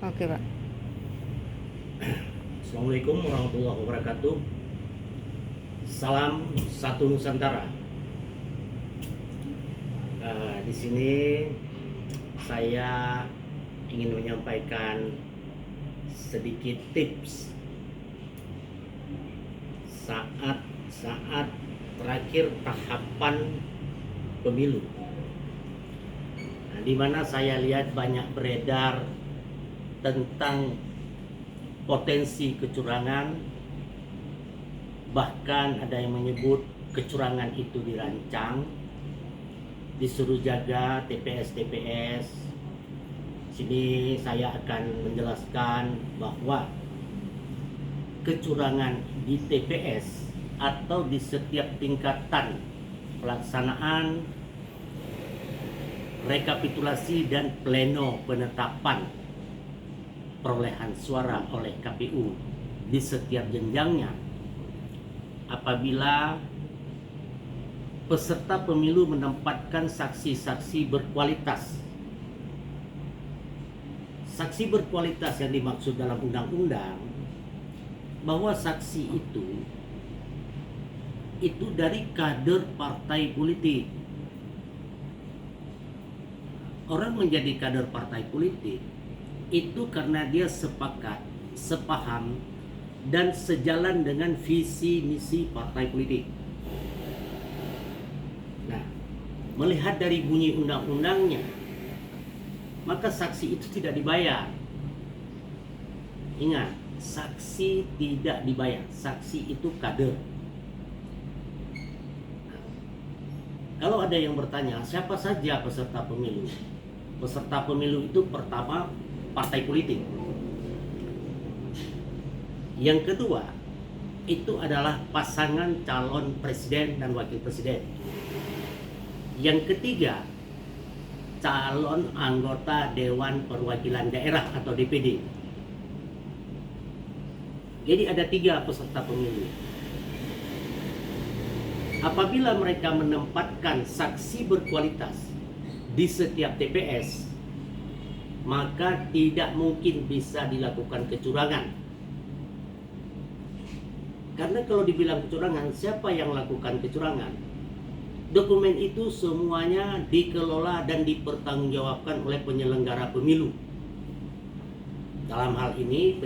Oke, Pak. Assalamualaikum warahmatullahi wabarakatuh. Salam satu Nusantara. Di sini saya ingin menyampaikan sedikit tips saat terakhir tahapan pemilu. Di mana saya lihat banyak beredar tentang potensi kecurangan, bahkan ada yang menyebut kecurangan itu dirancang, disuruh jaga TPS. Sini saya akan menjelaskan bahwa kecurangan di TPS atau di setiap tingkatan pelaksanaan rekapitulasi dan pleno penetapan perolehan suara oleh KPU di setiap jenjangnya, apabila peserta pemilu menempatkan saksi-saksi berkualitas. Saksi berkualitas yang dimaksud dalam undang-undang bahwa saksi itu dari kader partai politik. Orang menjadi kader partai politik itu karena dia sepakat, sepaham, dan sejalan dengan visi misi partai politik. Nah, melihat dari bunyi undang-undangnya, maka saksi itu tidak dibayar. Ingat, saksi tidak dibayar. Saksi itu kader. Nah, kalau ada yang bertanya, siapa saja peserta pemilu? Peserta pemilu itu pertama partai politik. Yang kedua, itu adalah pasangan calon presiden dan wakil presiden. Yang ketiga, calon anggota Dewan Perwakilan Daerah atau DPD. Jadi ada 3 peserta pemilu. Apabila mereka menempatkan saksi berkualitas di setiap TPS, maka tidak mungkin bisa dilakukan kecurangan. Karena kalau dibilang kecurangan, siapa yang melakukan kecurangan? Dokumen itu semuanya dikelola dan dipertanggungjawabkan oleh penyelenggara pemilu. Dalam hal ini,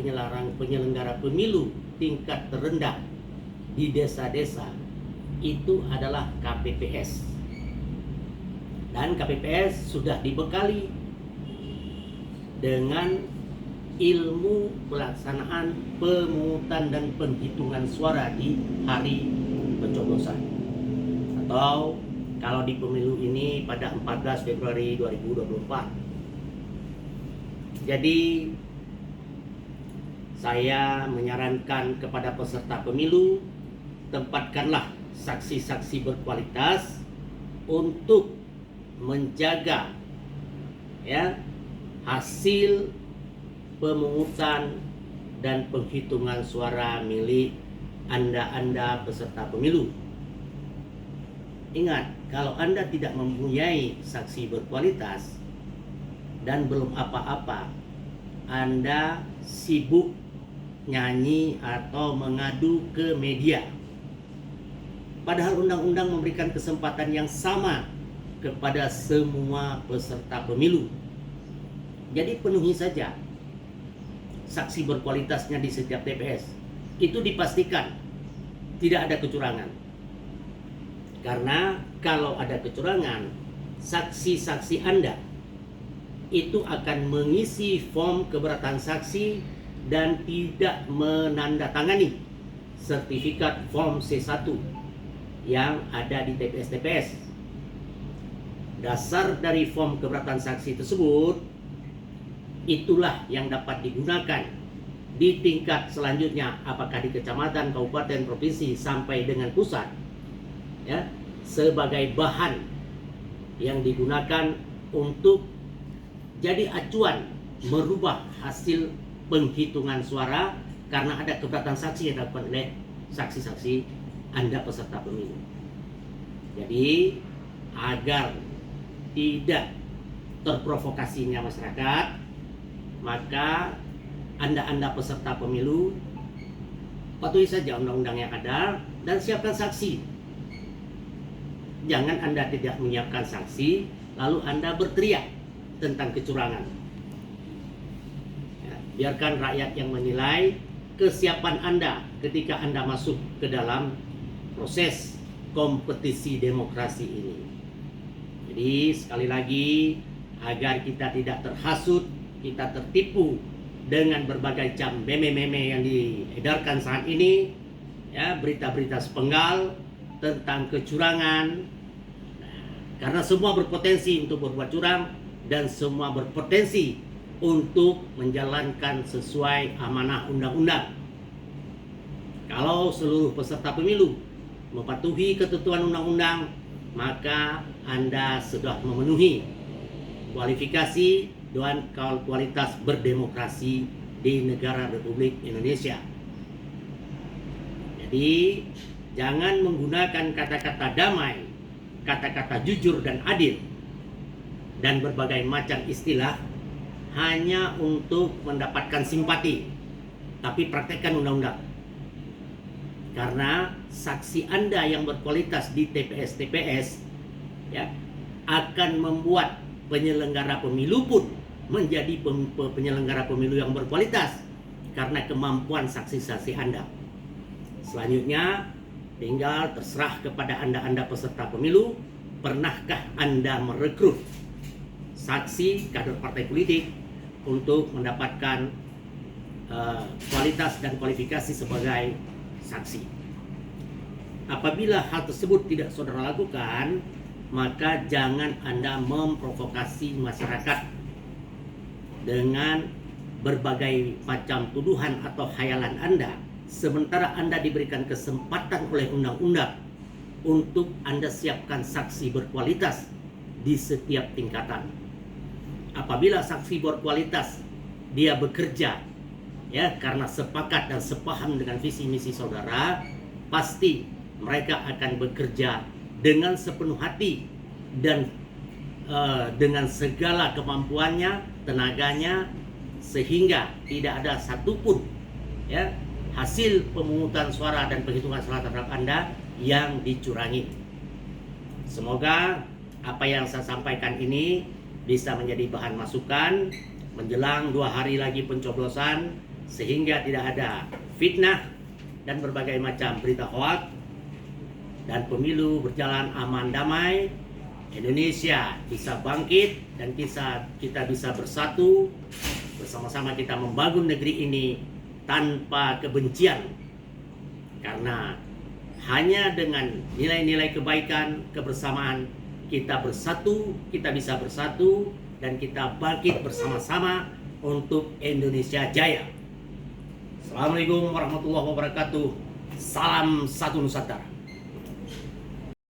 penyelenggara pemilu tingkat terendah di desa-desa itu adalah KPPS. Dan KPPS sudah dibekali dengan ilmu pelaksanaan pemungutan dan penghitungan suara di hari pencoblosan, atau kalau di pemilu ini pada 14 Februari 2024. Jadi saya menyarankan kepada peserta pemilu, tempatkanlah saksi-saksi berkualitas untuk menjaga hasil pemungutan dan penghitungan suara milik Anda peserta pemilu. Ingat, kalau Anda tidak mempunyai saksi berkualitas dan belum apa-apa, Anda sibuk nyanyi atau mengadu ke media. Padahal undang-undang memberikan kesempatan yang sama kepada semua peserta pemilu. Jadi penuhi saja saksi berkualitasnya di setiap TPS. Itu dipastikan tidak ada kecurangan. Karena kalau ada kecurangan, saksi-saksi Anda itu akan mengisi form keberatan saksi dan tidak menandatangani sertifikat form C1 yang ada di TPS-TPS. Dasar dari form keberatan saksi tersebut itulah yang dapat digunakan di tingkat selanjutnya, apakah di kecamatan, kabupaten, provinsi sampai dengan pusat, sebagai bahan yang digunakan untuk jadi acuan merubah hasil penghitungan suara karena ada keberatan saksi yang dilakukan oleh saksi-saksi Anda peserta pemilu. Jadi agar tidak terprovokasinya masyarakat, maka Anda peserta pemilu patuhi saja undang-undang yang ada dan siapkan saksi. Jangan Anda tidak menyiapkan saksi lalu Anda berteriak tentang kecurangan. Ya, biarkan rakyat yang menilai kesiapan Anda ketika Anda masuk ke dalam proses kompetisi demokrasi ini. Jadi sekali lagi, agar kita tidak terhasut, kita tertipu dengan berbagai macam meme-meme yang diedarkan saat ini, ya, berita-berita sepenggal tentang kecurangan. Karena semua berpotensi untuk berbuat curang dan semua berpotensi untuk menjalankan sesuai amanah undang-undang. Kalau seluruh peserta pemilu mematuhi ketentuan undang-undang, maka Anda sudah memenuhi kualifikasi dan kualitas berdemokrasi di negara Republik Indonesia. Jadi jangan menggunakan kata-kata damai, kata-kata jujur dan adil, dan berbagai macam istilah hanya untuk mendapatkan simpati, tapi praktekkan undang-undang. Karena saksi Anda yang berkualitas di TPS-TPS, ya, akan membuat penyelenggara pemilu pun menjadi penyelenggara pemilu yang berkualitas karena kemampuan saksi-saksi Anda. Selanjutnya, tinggal terserah kepada Anda peserta pemilu, pernahkah Anda merekrut saksi kader partai politik untuk mendapatkan kualitas dan kualifikasi sebagai saksi. Apabila hal tersebut tidak saudara lakukan, maka jangan Anda memprovokasi masyarakat dengan berbagai macam tuduhan atau khayalan Anda, sementara Anda diberikan kesempatan oleh undang-undang untuk Anda siapkan saksi berkualitas di setiap tingkatan. Apabila saksi berkualitas dia bekerja, ya, karena sepakat dan sepaham dengan visi misi saudara, pasti mereka akan bekerja dengan sepenuh hati dan dengan segala kemampuannya, tenaganya, sehingga tidak ada satupun, ya, hasil pemungutan suara dan penghitungan suara terhadap Anda yang dicurangi. Semoga apa yang saya sampaikan ini bisa menjadi bahan masukan menjelang 2 hari lagi pencoblosan, sehingga tidak ada fitnah dan berbagai macam berita hoaks, dan pemilu berjalan aman damai, Indonesia bisa bangkit dan kita bisa bersatu bersama-sama, kita membangun negeri ini tanpa kebencian, karena hanya dengan nilai-nilai kebaikan, kebersamaan kita bersatu, kita bisa bersatu dan kita bangkit bersama-sama untuk Indonesia jaya. Assalamualaikum warahmatullahi wabarakatuh. Salam satu Nusantara.